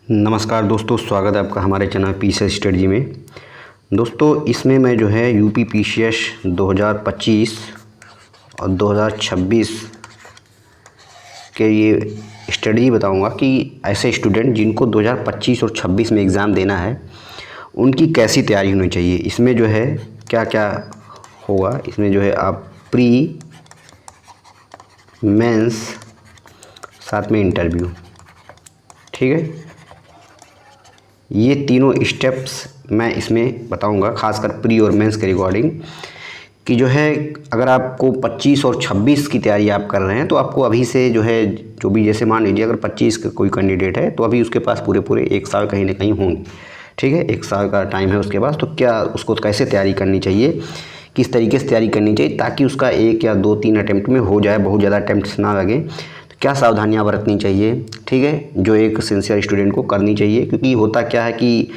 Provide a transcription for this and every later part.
नमस्कार दोस्तों, स्वागत है आपका हमारे चैनल पीसीएस स्टडी में। दोस्तों इसमें मैं जो है यूपी पीसीएस 2025 और 2026 के ये स्टडी बताऊंगा कि ऐसे स्टूडेंट जिनको 2025 और 26 में एग्ज़ाम देना है उनकी कैसी तैयारी होनी चाहिए। इसमें जो है क्या क्या होगा, इसमें जो है आप प्री, मेंस, साथ में इंटरव्यू, ठीक है, ये तीनों स्टेप्स मैं इसमें बताऊंगा, खासकर प्री और मेंस के रिगार्डिंग कि जो है अगर आपको 25 और 26 की तैयारी आप कर रहे हैं तो आपको अभी से जो है जो भी, जैसे मान लीजिए अगर 25 का कोई कैंडिडेट है तो अभी उसके पास पूरे 1 साल कहीं ना कहीं होंगे, ठीक है, 1 साल का टाइम है उसके पास। तो क्या उसको कैसे तैयारी करनी चाहिए, किस तरीके से तैयारी करनी चाहिए ताकि उसका 1 या 2-3 अटैम्प्ट में हो जाए, बहुत ज़्यादा अटैम्प्ट्स ना लगे। क्या सावधानियां बरतनी चाहिए, ठीक है, जो एक सिंसियर स्टूडेंट को करनी चाहिए। क्योंकि होता क्या है कि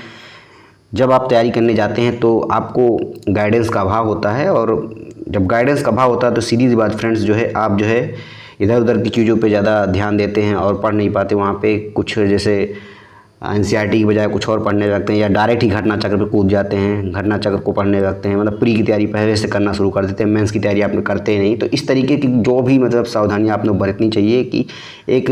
जब आप तैयारी करने जाते हैं तो आपको गाइडेंस का अभाव होता है, और जब गाइडेंस का अभाव होता है तो सीधी सी बात फ्रेंड्स जो है आप जो है इधर उधर की चीज़ों पे ज़्यादा ध्यान देते हैं और पढ़ नहीं पाते। वहाँ पे कुछ जैसे एनसीईआरटी की बजाय कुछ और पढ़ने लगते हैं, या डायरेक्ट ही घटना चक्र पे कूद जाते हैं, घटना चक्र को पढ़ने लगते हैं। मतलब प्री की तैयारी पहले से करना शुरू कर देते हैं, मेंस की तैयारी आपने करते ही नहीं। तो इस तरीके की जो भी मतलब सावधानियाँ आपने बरतनी चाहिए कि एक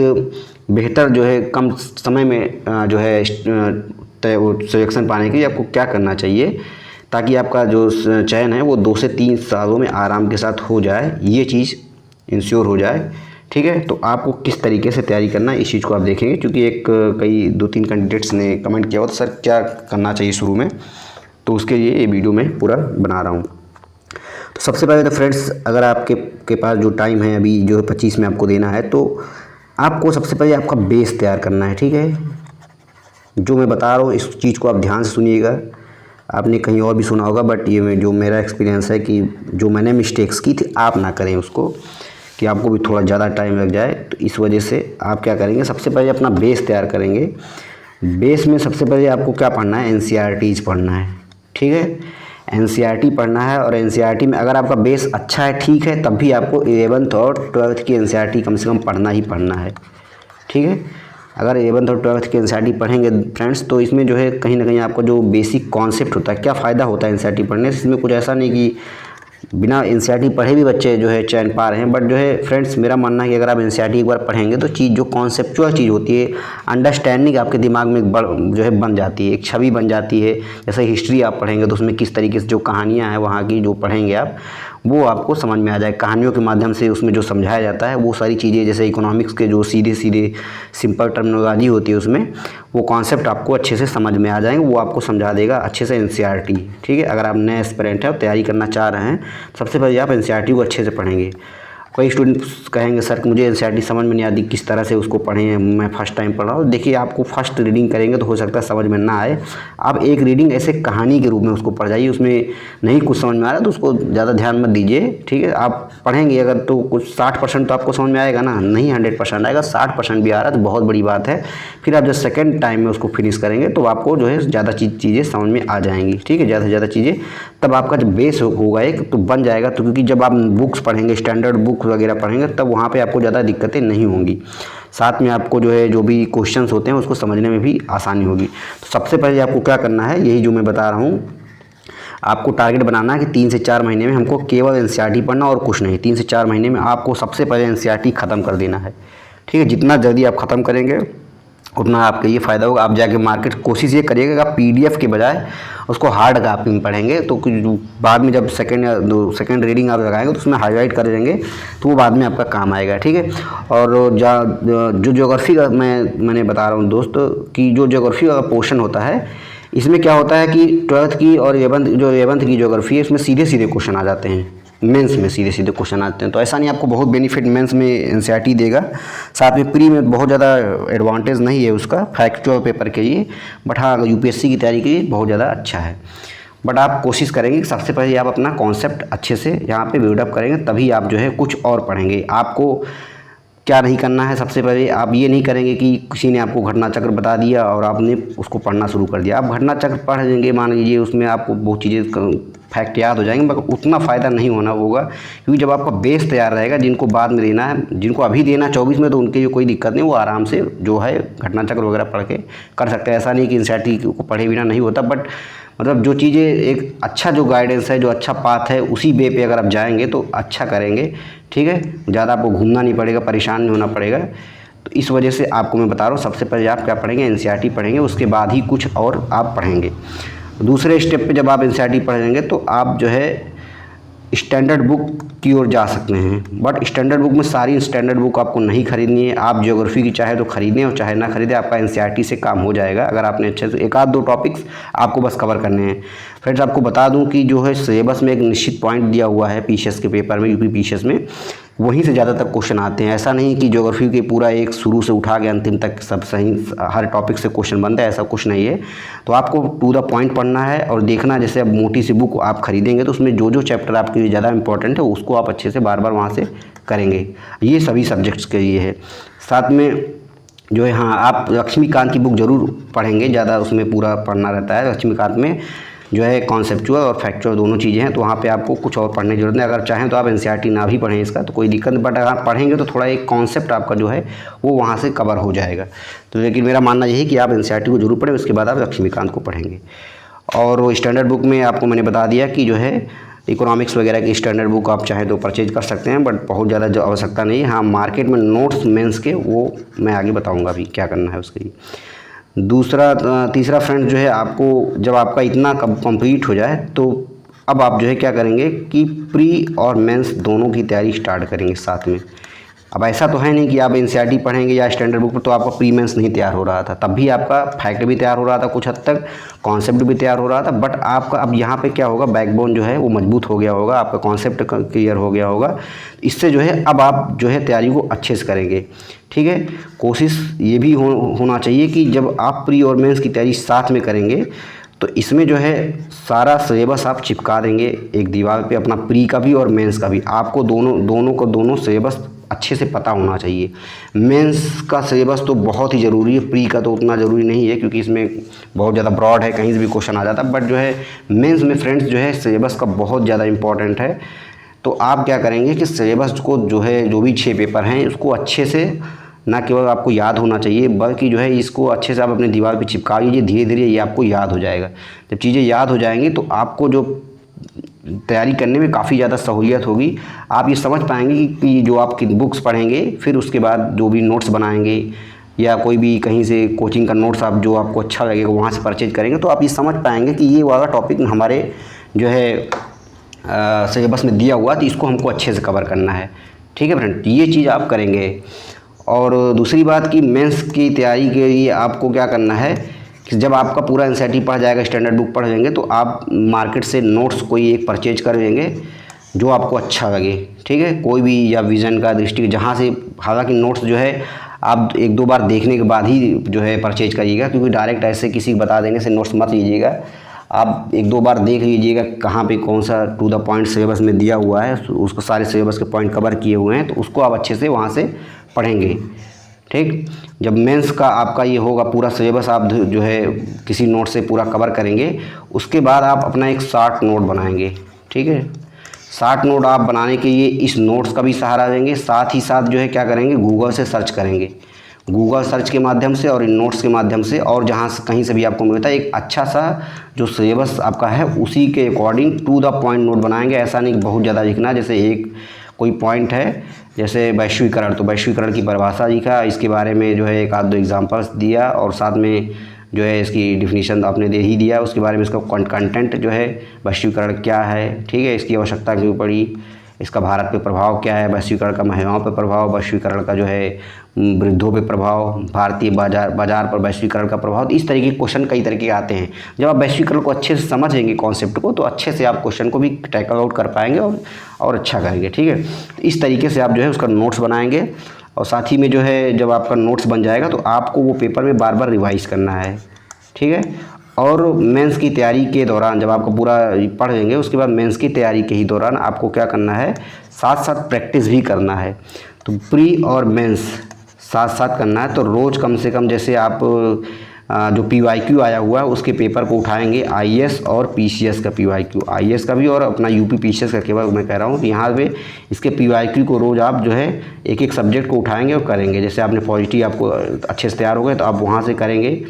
बेहतर जो है कम समय में जो है सिलेक्शन पाने के लिए आपको क्या करना चाहिए ताकि आपका जो चयन है वो 2 से 3 सालों में आराम के साथ हो जाए, ये चीज़ इंश्योर हो जाए, ठीक है। तो आपको किस तरीके से तैयारी करना है इस चीज़ को आप देखेंगे, क्योंकि एक कई 2-3 कैंडिडेट्स ने कमेंट किया हुआ तो सर क्या करना चाहिए शुरू में, तो उसके लिए ये वीडियो मैं पूरा बना रहा हूँ। तो सबसे पहले तो फ्रेंड्स, अगर आपके पास जो टाइम है अभी जो 25 में आपको देना है, तो आपको सबसे पहले आपका बेस तैयार करना है, ठीक है। जो मैं बता रहा हूँ इस चीज़ को आप ध्यान से सुनिएगा। आपने कहीं और भी सुना होगा, बट ये जो मेरा एक्सपीरियंस है कि जो मैंने मिस्टेक्स की थी आप ना करें उसको, कि आपको भी थोड़ा ज़्यादा टाइम लग जाए। तो इस वजह से आप क्या करेंगे, सबसे पहले अपना बेस तैयार करेंगे। बेस में सबसे पहले आपको क्या पढ़ना है, एनसीईआरटीज़ पढ़ना है, ठीक है, एनसीईआरटी पढ़ना है। और एनसीईआरटी में अगर आपका बेस अच्छा है, ठीक है, तब भी आपको 11th और 12th की एनसीईआरटी कम से कम पढ़ना ही पढ़ना है, ठीक है। अगर 11th और 12th की एनसीईआरटी पढ़ेंगे फ्रेंड्स तो इसमें जो है कहीं ना कहीं आपको जो बेसिक कॉन्सेप्ट होता है, क्या फ़ायदा होता है एनसीईआरटी पढ़ने से। इसमें कुछ ऐसा नहीं कि बिना एनसीईआरटी पढ़े भी बच्चे जो है चयन पा रहे हैं, बट जो है फ्रेंड्स मेरा मानना है कि अगर आप एनसीईआरटी एक बार पढ़ेंगे तो चीज़ जो कॉन्सेप्चुअल चीज़ होती है, अंडरस्टैंडिंग आपके दिमाग में जो है बन जाती है, एक छवि बन जाती है। जैसे हिस्ट्री आप पढ़ेंगे तो उसमें किस तरीके से जो कहानियाँ हैं वहाँ की जो पढ़ेंगे आप, वो आपको समझ में आ जाए। कहानियों के माध्यम से उसमें जो समझाया जाता है वो सारी चीज़ें, जैसे इकोनॉमिक्स के जो सीधे सिंपल टर्मिनोलॉजी होती है उसमें वो कॉन्सेप्ट आपको अच्छे से समझ में आ जाएंगे, वो आपको समझा देगा अच्छे से एनसीईआरटी, ठीक है। अगर आप नए एस्पिरेंट हैं और तैयारी करना चाह रहे हैं, सबसे पहले आप एनसीईआरटी को अच्छे से पढ़ेंगे। कई स्टूडेंट्स कहेंगे सर मुझे एनसीईआरटी समझ में नहीं आती, किस तरह से उसको पढ़ें, मैं फर्स्ट टाइम पढ़ रहा हूँ। देखिए, आपको फर्स्ट रीडिंग करेंगे तो हो सकता है समझ में ना आए। आप एक रीडिंग ऐसे कहानी के रूप में उसको पढ़ जाइए, उसमें नहीं कुछ समझ में आ रहा तो उसको ज़्यादा ध्यान मत दीजिए, ठीक है। आप पढ़ेंगे अगर तो कुछ 60% तो आपको समझ में आएगा ना, नहीं 100% आएगा, 60% भी आ रहा है तो बहुत बड़ी बात है। फिर आप जब सेकेंड टाइम में उसको फिनिश करेंगे तो आपको जो है ज़्यादा चीज़ें समझ में आ जाएंगी, ठीक है, ज़्यादा से ज़्यादा चीज़ें। तब आपका जब बेस होगा एक तो बन जाएगा। तो क्योंकि जब आप बुक्स पढ़ेंगे, स्टैंडर्ड बुक वगैरह पढ़ेंगे, तब वहाँ पे आपको ज़्यादा दिक्कतें नहीं होंगी। साथ में आपको जो है जो भी क्वेश्चंस होते हैं उसको समझने में भी आसानी होगी। तो सबसे पहले आपको क्या करना है, यही जो मैं बता रहा हूँ, आपको टारगेट बनाना है कि 3 से 4 महीने में हमको केवल एनसीईआरटी पढ़ना और कुछ नहीं। 3 से 4 महीने में आपको सबसे पहले एनसीईआरटी ख़त्म कर देना है, ठीक है। जितना जल्दी आप ख़त्म करेंगे उतना आपके लिए फ़ायदा होगा। आप जाके मार्केट कोशिश ये करिएगा कि आप पीडीएफ के बजाय उसको हार्ड कॉपी में पढ़ेंगे, तो बाद में जब सेकेंड रीडिंग आप लगाएंगे तो उसमें हाईलाइट कर देंगे तो वो बाद में आपका काम आएगा, ठीक है। और जो ज्योग्राफी का मैंने बता रहा हूँ दोस्त कि जो ज्योग्राफी का पोर्शन होता है, इसमें क्या होता है कि 12th की और 11th की ज्योग्राफी है, इसमें सीधे सीधे क्वेश्चन आ जाते हैं, मेंस में सीधे सीधे क्वेश्चन आते हैं। तो ऐसा नहीं, आपको बहुत बेनिफिट मेंस में एनसीईआरटी देगा। साथ में प्री में बहुत ज़्यादा एडवांटेज नहीं है उसका फैक्चुअल पेपर के लिए, बट हाँ यूपीएससी की तैयारी के लिए बहुत ज़्यादा अच्छा है। बट आप कोशिश करेंगे कि सबसे पहले आप अपना कॉन्सेप्ट अच्छे से यहाँ पे बिल्डअप करेंगे, तभी आप जो है कुछ और पढ़ेंगे। आपको क्या नहीं करना है। सबसे पहले आप ये नहीं करेंगे कि किसी ने आपको घटना चक्र बता दिया और आपने उसको पढ़ना शुरू कर दिया। आप घटना चक्र पढ़ लेंगे, मान लीजिए उसमें आपको बहुत चीज़ें फैक्ट याद हो जाएंगे, मगर उतना फ़ायदा नहीं होना होगा, क्योंकि जब आपका बेस तैयार रहेगा, जिनको बाद में देना है, जिनको अभी देना 24 में, तो उनके लिए कोई दिक्कत नहीं, वो आराम से जो है घटना चक्र वगैरह पढ़ के कर सकते हैं। ऐसा नहीं कि एनसीईआरटी को पढ़े बिना नहीं होता, बट मतलब जो चीज़ें एक अच्छा जो गाइडेंस है, जो अच्छा पाथ है, उसी वे पे अगर आप जाएंगे तो अच्छा करेंगे। ठीक है, ज़्यादा आपको घूमना नहीं पड़ेगा, परेशान नहीं होना पड़ेगा। तो इस वजह से आपको मैं बता रहा हूँ, सबसे पहले आप क्या पढ़ेंगे, एनसीईआरटी पढ़ेंगे, उसके बाद ही कुछ और आप पढ़ेंगे। दूसरे स्टेप पे जब आप एनसीईआरटी पढ़ेंगे तो आप जो है स्टैंडर्ड बुक की ओर जा सकते हैं। बट स्टैंडर्ड बुक में सारी स्टैंडर्ड बुक आपको नहीं खरीदनी है। आप ज्योग्राफी की चाहे तो खरीदें और चाहे ना खरीदें, आपका एनसीईआरटी से काम हो जाएगा। अगर आपने अच्छे से एक आध दो टॉपिक्स आपको बस कवर करने हैं। फ्रेंड्स, आपको बता दूं कि जो है सिलेबस में एक निश्चित पॉइंट दिया हुआ है पीसीएस के पेपर में, यूपी पीसीएस में, वहीं से ज़्यादातर क्वेश्चन आते हैं। ऐसा नहीं कि ज्योग्राफी के पूरा एक शुरू से उठा के अंतिम तक सब सही हर टॉपिक से क्वेश्चन बनता है, ऐसा कुछ नहीं है। तो आपको टू द पॉइंट पढ़ना है और देखना, जैसे अब मोटी सी बुक आप खरीदेंगे तो उसमें जो जो चैप्टर आपके लिए ज़्यादा इंपॉर्टेंट है उसको आप अच्छे से बार बार वहाँ से करेंगे। ये सभी सब्जेक्ट्स के लिए है। साथ में जो है, हाँ, आप लक्ष्मीकांत की बुक ज़रूर पढ़ेंगे, ज़्यादा उसमें पूरा पढ़ना रहता है। लक्ष्मीकांत में जो है कॉन्सेप्चुअल और फैक्चुअल दोनों चीज़ें हैं, तो वहाँ पे आपको कुछ और पढ़ने की जरूरत नहीं। अगर चाहें तो आप एनसीईआरटी ना भी पढ़ें इसका तो कोई दिक्कत नहीं, बट अगर आप पढ़ेंगे तो थोड़ा एक कॉन्सेप्ट आपका जो है वो वहाँ से कवर हो जाएगा। तो लेकिन मेरा मानना यही है कि आप एनसीईआरटी को जरूर पढ़ें, उसके बाद आप लक्ष्मीकांत को पढ़ेंगे। और वो स्टैंडर्ड बुक में आपको मैंने बता दिया कि जो है इकोनॉमिक्स वगैरह की स्टैंडर्ड बुक आप चाहें तो परचेज कर सकते हैं, बट बहुत ज़्यादा जो आवश्यकता नहीं है। हाँ, मार्केट में नोट्स मेंस के वो मैं आगे बताऊँगा अभी क्या करना है उसके लिए। तीसरा फ्रेंड जो है, आपको जब आपका इतना कंप्लीट हो जाए तो अब आप जो है क्या करेंगे कि प्री और मेंस दोनों की तैयारी स्टार्ट करेंगे साथ में। अब ऐसा तो है नहीं कि आप एनसीईआरटी पढ़ेंगे या स्टैंडर्ड बुक पर तो आपका प्री मेंस नहीं तैयार हो रहा था, तब भी आपका फैक्ट भी तैयार हो रहा था, कुछ हद तक कॉन्सेप्ट भी तैयार हो रहा था। बट आपका अब यहाँ पे क्या होगा, बैकबोन जो है वो मजबूत हो गया होगा, आपका कॉन्सेप्ट क्लियर हो गया होगा। इससे जो है अब आप जो है तैयारी को अच्छे से करेंगे। ठीक है, कोशिश ये भी होना चाहिए कि जब आप प्री और मेंस की तैयारी साथ में करेंगे तो इसमें जो है सारा सिलेबस आप चिपका देंगे एक दीवार पे, अपना प्री का भी और मेंस का भी। आपको दोनों सिलेबस अच्छे से पता होना चाहिए। मेंस का सिलेबस तो बहुत ही ज़रूरी है, प्री का तो उतना ज़रूरी नहीं है क्योंकि इसमें बहुत ज़्यादा ब्रॉड है, कहीं से भी क्वेश्चन आ जाता है। बट जो है मेंस में फ्रेंड्स जो है सिलेबस का बहुत ज़्यादा इंपॉर्टेंट है। तो आप क्या करेंगे कि सिलेबस को जो है, जो भी 6 पेपर हैं उसको अच्छे से ना केवल आपको याद होना चाहिए, बल्कि जो है इसको अच्छे से आप अपने दीवार पे चिपका लीजिए। धीरे धीरे ये आपको याद हो जाएगा। जब चीज़ें याद हो जाएंगी तो आपको जो तैयारी करने में काफ़ी ज़्यादा सहूलियत होगी। आप ये समझ पाएंगे कि जो आप बुक्स पढ़ेंगे, फिर उसके बाद जो भी नोट्स बनाएंगे या कोई भी कहीं से कोचिंग का नोट्स आप जो आपको अच्छा लगेगा वहाँ से परचेज करेंगे, तो आप ये समझ पाएंगे कि ये वाला टॉपिक हमारे जो है सिलेबस में दिया हुआ, तो इसको हमको अच्छे से कवर करना है। ठीक है फ्रेंड, ये चीज़ आप करेंगे। और दूसरी बात कि मेंस की तैयारी के लिए आपको क्या करना है कि जब आपका पूरा एनसीईआरटी पढ़ जाएगा, स्टैंडर्ड बुक पढ़ लेंगे, तो आप मार्केट से नोट्स कोई एक परचेज कर लेंगे जो आपको अच्छा लगे। ठीक है, कोई भी, या विज़न का दृष्टि जहाँ से, हालांकि नोट्स जो है आप एक दो बार देखने के बाद ही जो है परचेज करिएगा, क्योंकि डायरेक्ट ऐसे किसी को बता देने से नोट्स मत लीजिएगा। आप एक दो बार देख लीजिएगा कहाँ पे कौन सा टू द पॉइंट सिलेबस में दिया हुआ है, उसको सारे सिलेबस के पॉइंट कवर किए हुए हैं, तो उसको आप अच्छे से वहाँ से पढ़ेंगे। ठीक, जब मेंस का आपका ये होगा पूरा सिलेबस आप जो है किसी नोट से पूरा कवर करेंगे, उसके बाद आप अपना एक शॉर्ट नोट बनाएंगे। ठीक है, शॉर्ट नोट आप बनाने के लिए इस नोट्स का भी सहारा लेंगे, साथ ही साथ जो है क्या करेंगे, गूगल से सर्च करेंगे। गूगल सर्च के माध्यम से और इन नोट्स के माध्यम से, और जहाँ से कहीं से भी आपको मिलता है, एक अच्छा सा जो सिलेबस आपका है उसी के according to the point note बनाएंगे। ऐसा नहीं कि बहुत ज़्यादा लिखना, जैसे एक कोई पॉइंट है जैसे वैश्वीकरण, तो वैश्वीकरण की परिभाषा लिखा, इसके बारे में जो है एक आध दो एग्जांपल्स दिया, और साथ में जो है इसकी डिफिनीशन आपने दे ही दिया, उसके बारे में इसका कंटेंट जो है वैश्वीकरण क्या है, ठीक है, इसकी आवश्यकता क्यों पड़ी, इसका भारत पे प्रभाव क्या है, वैश्वीकरण का महिलाओं पर प्रभाव, वैश्वीकरण का जो है वृद्धों पे प्रभाव, भारतीय बाजार पर वैश्वीकरण का प्रभाव। तो इस तरीके के क्वेश्चन कई तरीके के आते हैं। जब आप वैश्वीकरण को अच्छे से समझेंगे कॉन्सेप्ट को, तो अच्छे से आप क्वेश्चन को भी टैकल आउट कर पाएंगे और अच्छा करेंगे। ठीक है, तो इस तरीके से आप जो है उसका नोट्स बनाएंगे, और साथ ही में जो है जब आपका नोट्स बन जाएगा तो आपको वो पेपर में बार बार रिवाइज़ करना है। ठीक है, और मेंस की तैयारी के दौरान जब आपको पूरा पढ़ लेंगे, उसके बाद मेंस की तैयारी के ही दौरान आपको क्या करना है, साथ साथ प्रैक्टिस भी करना है। तो प्री और मेंस साथ साथ करना है। तो रोज़ कम से कम जैसे आप जो PYQ आया हुआ है उसके पेपर को उठाएंगे, IAS और PCS का PYQ, IAS का भी और अपना UP PCS का केवल मैं कह रहा हूँ। यहाँ पे इसके PYQ को रोज़ आप जो है एक एक सब्जेक्ट को उठाएंगे और करेंगे। जैसे आपने पॉजिटिव आपको अच्छे से तैयार हो गए तो आप वहाँ से करेंगे,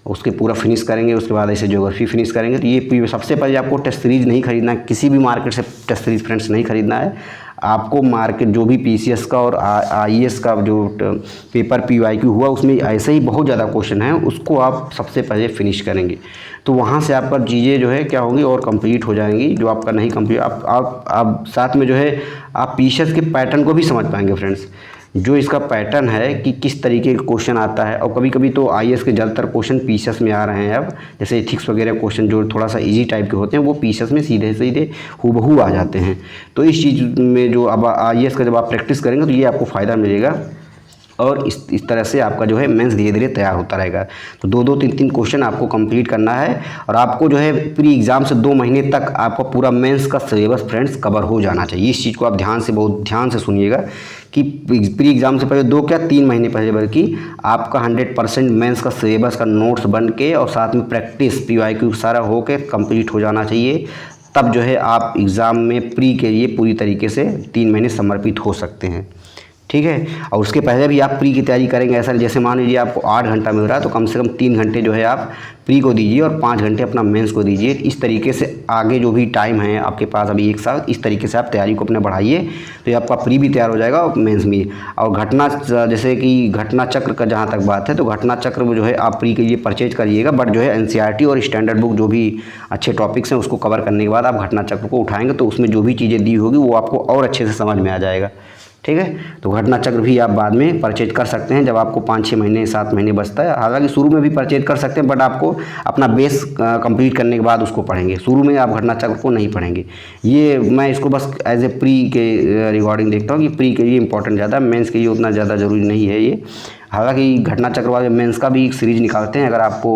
उसके पूरा फिनिश करेंगे। उसके बाद ऐसे ज्योग्राफी फिनिश करेंगे। तो ये सबसे पहले आपको टेस्ट सीरीज नहीं खरीदना है, किसी भी मार्केट से टेस्ट सीरीज फ्रेंड्स नहीं खरीदना है। आपको मार्केट जो भी PCS का और IAS का जो पेपर PYQ हुआ उसमें ऐसे ही बहुत ज़्यादा क्वेश्चन है, उसको आप सबसे पहले फिनिश करेंगे। तो वहाँ से आपका चीज़ें जो है क्या होंगी और कंप्लीट हो जाएंगी। जो आपका नहीं कंप्लीट आप साथ में जो है आप PCS के पैटर्न को भी समझ पाएंगे फ्रेंड्स। जो इसका पैटर्न है कि किस तरीके का क्वेश्चन आता है। और कभी कभी तो IAS के ज़्यादातर क्वेश्चन PCS में आ रहे हैं अब, जैसे एथिक्स वगैरह क्वेश्चन जो थोड़ा सा इजी टाइप के होते हैं वो PCS में सीधे सीधे हूबहू आ जाते हैं। तो इस चीज़ में जो अब IAS का जब आप प्रैक्टिस करेंगे तो ये आपको फ़ायदा मिलेगा और इस तरह से आपका जो है मेंस धीरे धीरे तैयार होता रहेगा। तो 2-2 3-3 क्वेश्चन आपको कंप्लीट करना है और आपको जो है प्री एग्ज़ाम से 2 महीने तक आपका पूरा मेंस का सिलेबस फ्रेंड्स कवर हो जाना चाहिए। इस चीज़ को आप बहुत ध्यान से सुनिएगा कि प्री एग्ज़ाम से पहले 2 क्या 3 महीने पहले बल्कि आपका 100% मेंस का सिलेबस का नोट्स बन के और साथ में प्रैक्टिस PYQ सारा हो के कंप्लीट हो जाना चाहिए। तब जो है आप एग्ज़ाम में प्री के लिए पूरी तरीके से 3 महीने समर्पित हो सकते हैं, ठीक है। और उसके पहले भी आप प्री की तैयारी करेंगे। ऐसा जैसे मान लीजिए आपको 8 घंटा मिल रहा है तो कम से कम 3 घंटे जो है आप प्री को दीजिए और 5 घंटे अपना मेंस को दीजिए। इस तरीके से आगे जो भी टाइम है आपके पास अभी 1 साल, इस तरीके से आप तैयारी को अपने बढ़ाइए तो ये आपका प्री भी तैयार हो जाएगा और मेंस भी। और घटना जैसे कि घटना चक्र का जहाँ तक बात है तो घटना चक्र में जो है आप प्री के लिए परचेज करिएगा, बट जो है NCERT और स्टैंडर्ड बुक जो भी अच्छे टॉपिक्स हैं उसको कवर करने के बाद आप घटना चक्र को उठाएंगे तो उसमें जो भी चीज़ें दी होगी वो आपको और अच्छे से समझ में आ जाएगा, ठीक है। तो घटना चक्र भी आप बाद में परचेज कर सकते हैं जब आपको 5-6 महीने 7 महीने बचता है। हालांकि शुरू में भी परचेज कर सकते हैं बट आपको अपना बेस कंप्लीट करने के बाद उसको पढ़ेंगे। शुरू में आप घटना चक्र को नहीं पढ़ेंगे। ये मैं इसको बस एज ए प्री के रिगार्डिंग देखता हूँ कि प्री के लिए इंपॉर्टेंट ज़्यादा, मेंस के लिए उतना ज़्यादा ज़रूरी नहीं है ये। हालांकि घटना चक्र वाले मेंस का भी एक सीरीज निकालते हैं, अगर आपको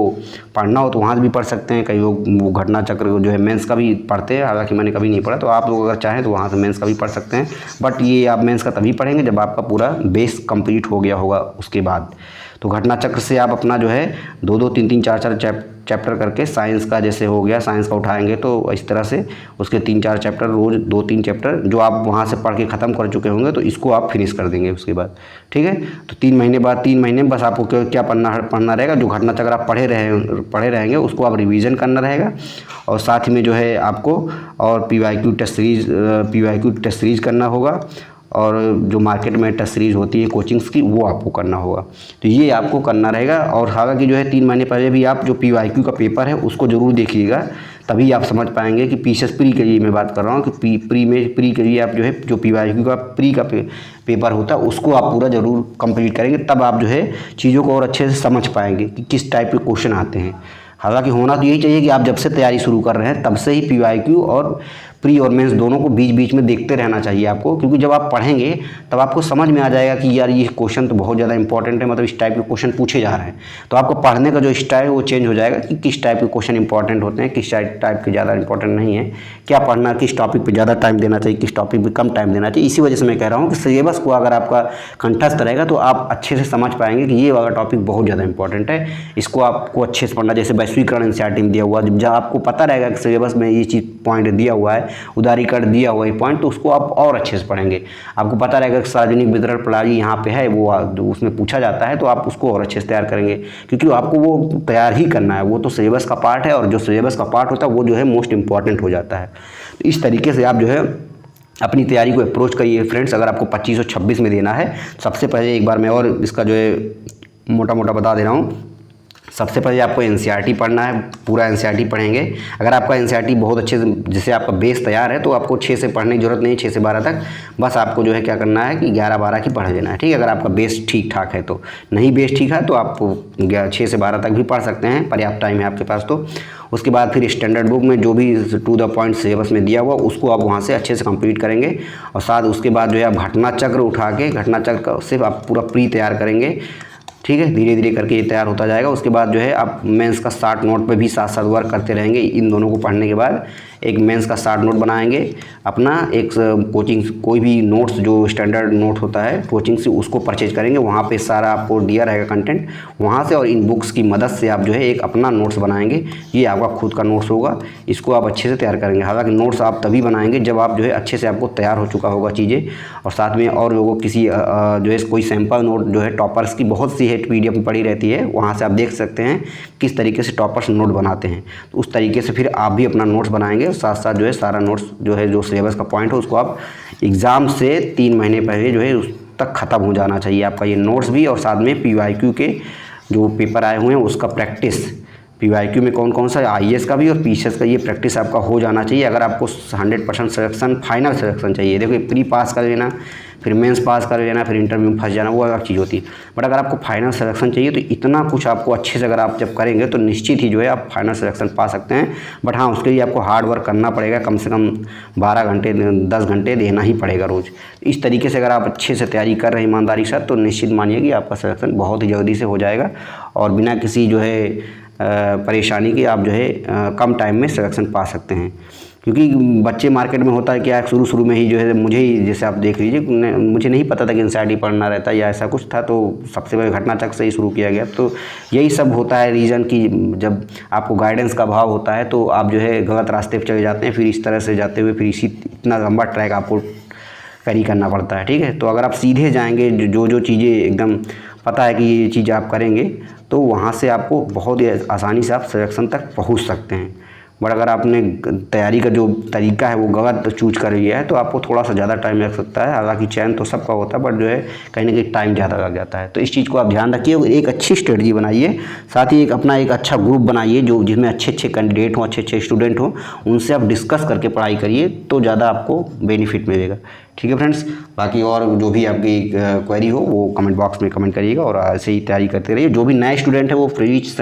पढ़ना हो तो वहाँ भी पढ़ सकते हैं। कई लोग वो घटना चक्र जो है मेंस का भी पढ़ते हैं, हालांकि मैंने कभी नहीं पढ़ा। तो आप लोग अगर चाहें तो वहाँ से मेंस का भी पढ़ सकते हैं, बट ये आप मेंस का तभी पढ़ेंगे जब आपका पूरा बेस कंप्लीट हो गया होगा उसके बाद। तो घटना चक्र से आप अपना जो है 2-2 3-3 4-4 चैप्टर करके साइंस का जैसे हो गया, साइंस का उठाएंगे तो इस तरह से उसके 3-4 चैप्टर रोज़ 2-3 चैप्टर जो आप वहाँ से पढ़ के ख़त्म कर चुके होंगे तो इसको आप फिनिश कर देंगे उसके बाद, ठीक है। तो 3 महीने बाद 3 महीने में बस आपको क्या पढ़ना रहेगा, जो घटना चक्र आप पढ़े रहेंगे उसको आप रिवीजन करना रहेगा और साथ में जो है आपको और PYQ टेस्ट सीरीज करना होगा और जो मार्केट में टेस्ट सीरीज होती है कोचिंग्स की वो आपको करना होगा। तो ये आपको करना रहेगा। और हालांकि जो है 3 महीने पहले भी आप जो PYQ का पेपर है उसको ज़रूर देखिएगा, तभी आप समझ पाएंगे कि PCS प्री के लिए मैं बात कर रहा हूँ कि प्री के लिए आप जो है जो PYQ का प्री का पेपर होता है उसको आप पूरा ज़रूर कंप्लीट करेंगे, तब आप जो है चीज़ों को और अच्छे से समझ पाएंगे कि किस टाइप के क्वेश्चन आते हैं। हालांकि होना तो यही चाहिए कि आप जब से तैयारी शुरू कर रहे हैं तब से ही PYQ और प्री और मेंस दोनों को बीच बीच में देखते रहना चाहिए आपको, क्योंकि जब आप पढ़ेंगे तब आपको समझ में आ जाएगा कि यार ये क्वेश्चन तो बहुत ज़्यादा इंपॉर्टेंट है, मतलब इस टाइप के क्वेश्चन पूछे जा रहे हैं। तो आपको पढ़ने का जो स्टाइल है वो चेंज हो जाएगा कि किस टाइप के क्वेश्चन इंपॉर्टेंट होते हैं, किस टाइप के ज़्यादा इंपॉर्टेंट नहीं है, क्या पढ़ना, किस टॉपिक पर ज़्यादा टाइम देना चाहिए, किस टॉपिक पर कम टाइम देना चाहिए। इसी वजह से मैं कह रहा हूँ कि सिलेबस को अगर आपका कंठस्थ रहेगा तो आप अच्छे से समझ पाएंगे कि ये वाला टॉपिक बहुत ज़्यादा इंपॉर्टेंट है, इसको आपको अच्छे से पढ़ना। जैसे वैश्वीकरण NCERT में दिया हुआ, जब आपको पता रहेगा कि सिलेबस में ये चीज़ पॉइंट दिया हुआ है, उदारीकरण दिया हुआ है पॉइंट, तो उसको आप और अच्छे से पढ़ेंगे। आपको पता रहेगा कि सार्वजनिक वितरण प्रणाली यहाँ पे है, वो उसमें पूछा जाता है, तो आप उसको और अच्छे से तैयार करेंगे, क्योंकि आपको वो तैयार ही करना है, वो तो सिलेबस का पार्ट है और जो सिलेबस का पार्ट होता है वो जो है मोस्ट इंपॉर्टेंट हो जाता है। तो इस तरीके से आप जो है अपनी तैयारी को अप्रोच करिए फ्रेंड्स। अगर आपको 25 और 26 में देना है, सबसे पहले एक बार मैं और इसका जो है मोटा मोटा बता दे रहा हूँ। सबसे पहले आपको NCERT पढ़ना है, पूरा NCERT पढ़ेंगे। अगर आपका NCERT बहुत अच्छे से, जैसे आपका बेस तैयार है, तो आपको 6 से पढ़ने की जरूरत नहीं है, 6 से 12 तक। बस आपको जो है क्या करना है कि 11-12 की पढ़ लेना है, ठीक है। अगर आपका बेस ठीक ठाक है तो, नहीं बेस ठीक है तो आप 6 से 12 तक भी पढ़ सकते हैं, पर्याप्त टाइम है आपके पास। तो उसके बाद फिर स्टैंडर्ड बुक में जो भी टू द पॉइंट सिलेबस में दिया हुआ उसको आप वहाँ से अच्छे से कंप्लीट करेंगे। और साथ उसके बाद जो है आप घटना चक्र उठा के घटना चक्र से आप पूरा प्री तैयार करेंगे, ठीक है। धीरे धीरे करके ये तैयार होता जाएगा। उसके बाद जो है आप मेंस का शॉर्ट नोट पे भी साथ साथ वर्क करते रहेंगे। इन दोनों को पढ़ने के बाद एक मेंस का शॉर्ट नोट बनाएंगे अपना, एक कोचिंग कोई भी नोट्स जो स्टैंडर्ड नोट होता है कोचिंग से उसको परचेज करेंगे, वहाँ पे सारा आपको दिया रहेगा कंटेंट वहाँ से, और इन बुक्स की मदद से आप जो है एक अपना नोट्स बनाएंगे। ये आपका खुद का नोट्स होगा, इसको आप अच्छे से तैयार करेंगे। हालांकि नोट्स आप तभी बनाएंगे जब आप जो है अच्छे से आपको तैयार हो चुका होगा चीज़ें, और साथ में और लोगों किसी जो है कोई सैम्पल नोट जो है टॉपर्स की बहुत सी है PDF में पड़ी रहती है, वहाँ से आप देख सकते हैं किस तरीके से टॉपर्स नोट बनाते हैं। तो उस तरीके से फिर आप भी अपना नोट्स बनाएंगे, और साथ साथ जो है सारा नोट्स जो है जो सिलेबस का पॉइंट है उसको आप एग्ज़ाम से 3 महीने पहले जो है उस तक ख़त्म हो जाना चाहिए आपका ये नोट्स भी, और साथ में PYQ के जो पेपर आए हुए हैं उसका प्रैक्टिस, PYQ में कौन कौन सा IAS का भी और PCS का ये प्रैक्टिस आपका हो जाना चाहिए। अगर आपको 100% सिलेक्शन, फाइनल सिलेक्शन चाहिए, देखो प्री पास कर लेना, फिर मेंस पास कर लेना, फिर इंटरव्यू में फंस जाना, वो अलग चीज़ होती है। बट अगर आपको फाइनल सिलेक्शन चाहिए तो इतना कुछ आपको अच्छे से अगर आप जब करेंगे तो निश्चित ही जो है आप फाइनल सिलेक्शन पा सकते हैं। बट हाँ, उसके लिए आपको हार्ड वर्क करना पड़ेगा, कम से कम 12 घंटे 10 घंटे देना ही पड़ेगा रोज़। इस तरीके से अगर आप अच्छे से तैयारी कर रहे हैं ईमानदारी के साथ, तो निश्चित मानिए कि आपका सिलेक्शन बहुत ही जल्दी से हो जाएगा, और बिना किसी जो है परेशानी के आप जो है कम टाइम में सिलेक्शन पा सकते हैं। क्योंकि बच्चे मार्केट में होता है क्या, शुरू में ही जो है मुझे ही जैसे आप देख लीजिए, मुझे नहीं पता था कि NCERT पढ़ना रहता है या ऐसा कुछ था, तो सबसे पहले घटनाचक्र से ही शुरू किया गया। तो यही सब होता है रीज़न कि जब आपको गाइडेंस का अभाव होता है तो आप जो है गलत रास्ते पर चले जाते हैं, फिर इस तरह से जाते हुए फिर इसी इतना लंबा ट्रैक आपको कैरी करना पड़ता है। ठीक है, तो अगर आप सीधे जाएंगे, जो चीज़ें एकदम पता है कि ये चीज़ आप करेंगे, तो वहाँ से आपको बहुत ही आसानी से आप सिलेक्शन तक पहुँच सकते हैं। बट अगर आपने तैयारी का जो तरीका है वो गलत चूज कर लिया है तो आपको थोड़ा सा ज़्यादा टाइम लग सकता है। हालांकि चयन तो सबका होता है, बट जो है कहीं ना कहीं टाइम ज़्यादा लग जाता है। तो इस चीज़ को आप ध्यान रखिए, एक अच्छी स्ट्रेटजी बनाइए, साथ ही एक अच्छा ग्रुप बनाइए जो जिसमें अच्छे कैंडिडेट हों, अच्छे स्टूडेंट हों, उनसे आप डिस्कस करके पढ़ाई करिए तो ज़्यादा आपको बेनिफिट मिलेगा। ठीक है फ्रेंड्स, बाकी और जो भी आपकी क्वेरी हो वो कमेंट बॉक्स में कमेंट करिएगा, और ऐसे ही तैयारी करते रहिए। जो भी नए स्टूडेंट है वो प्लीज़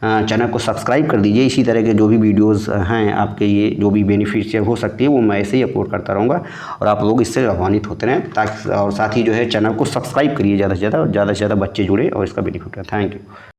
चैनल को सब्सक्राइब कर दीजिए। इसी तरह के जो भी वीडियोस हैं आपके ये जो भी बेनिफिशियल हो सकती है वो मैं ऐसे ही अपलोड करता रहूँगा, और आप लोग इससे लाभान्वित होते रहें। ताकि और साथ ही जो है चैनल को सब्सक्राइब करिए ज़्यादा से ज़्यादा बच्चे जुड़े और इसका बेनिफिट है। Thank you.